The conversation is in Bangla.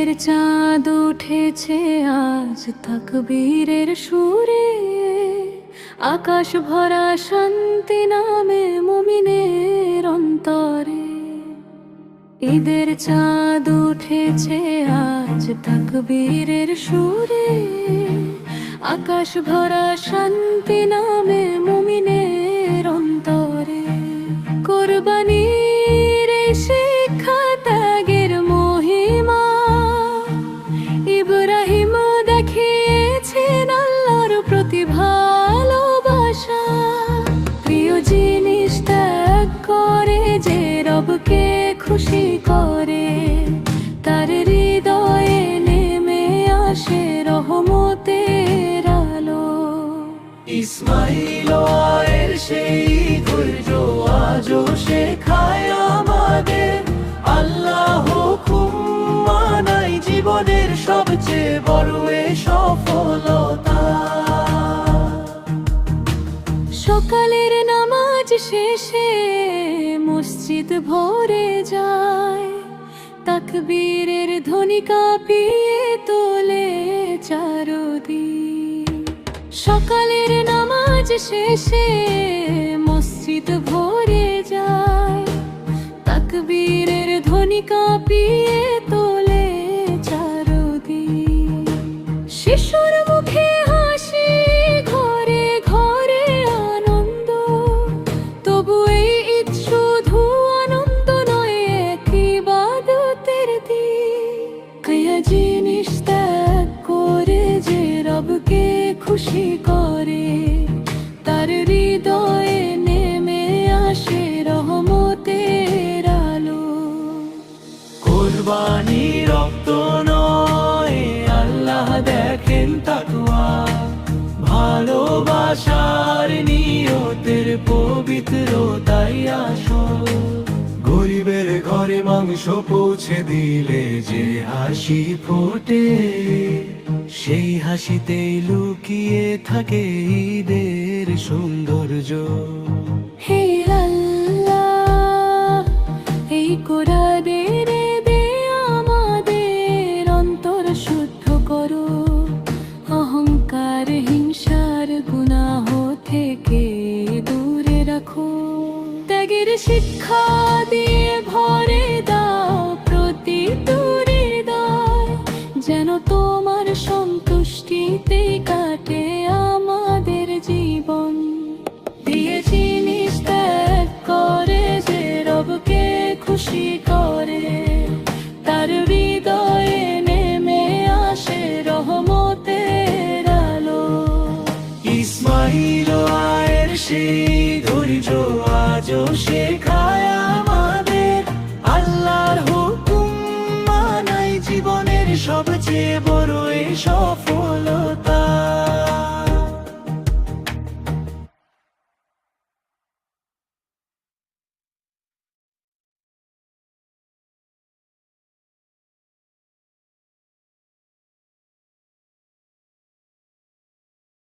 ঈদের চাঁদ উঠেছে আজ তাকবীরের সুরে, আকাশ ভরা শান্তি নামে মুমিনের অন্তরে। ঈদের চাঁদ উঠেছে আজ তাকবীরের সুরে, আকাশ ভরা শান্তি নামে মুমিনের অন্তরে। কোরবানির এই শিক্ষা ত্যাগের মহিমা ইব্রাহিম দেখিয়েছেন আল্লাহর প্রতি ভালোবাসা। প্রিয় জিনিস ত্যাগ করে যে রবকে খুশি করে, তার হৃদয়ে নেমে আসে রহমতের আলো। ইসমাইল এর সেই ধৈর্য আজও শেখায় আমাদের, আল্লাহ হুকুম মানাই জীবনের সবচেয়ে বড় সফলতা। সকালের নামাজ শেষে মসজিদ ভরে যায়, তাকবীরের ধ্বনি কাঁপিয়ে তোলে চারদিক। সকালের নামাজ শেষে মসজিদ ভরে যায়, তাকবীরের ধ্বনি কাঁপিয়ে তোলে চারদিক। শিশুর মুখে হাসি, ঘরে ঘরে আনন্দ, তবু এই ঈদ শুধু আনন্দ নয়, এক ইবাদতের দিন। কয়া জিনিস ত্যাগ করে যে রবকে খুশি করে, তার হৃদয়ে নেমে আসে রহমতের আলো। কোরবানি রক্ত নয়, আল্লাহ দেখেন তাকওয়া, ভালোবাসার নিয়তের পবিত্রতাই আসল। গরিবের ঘরে মাংস পৌঁছে দিলে যে হাসি ফোটে, সেই হাসিতেই লুকিয়ে থাকে ঈদের সৌন্দর্য। হে আল্লাহ, এই কোরআনের দে আমাদের অন্তর শুদ্ধ করো, অহংকার হিংসার গুনাহ থেকে দূরে রাখো। ত্যাগের শিক্ষা দিয়ে ভরে দাও প্রতিটি হৃদয়, যেন তোমার সন্তুষ্টিতে কাটে আমাদের জীবন। দিয়ে জিনিস ত্যাগ করে যে রবকে খুশি করে, তার হৃদয়ে নেমে আসে রহমতের আলো। ইসমাইল এর সেই ধৈর্য আজও শেখায় আমাদের, আল্লাহর হুকুম মানাই জীবনের সবচেয়ে বড় সফলতা।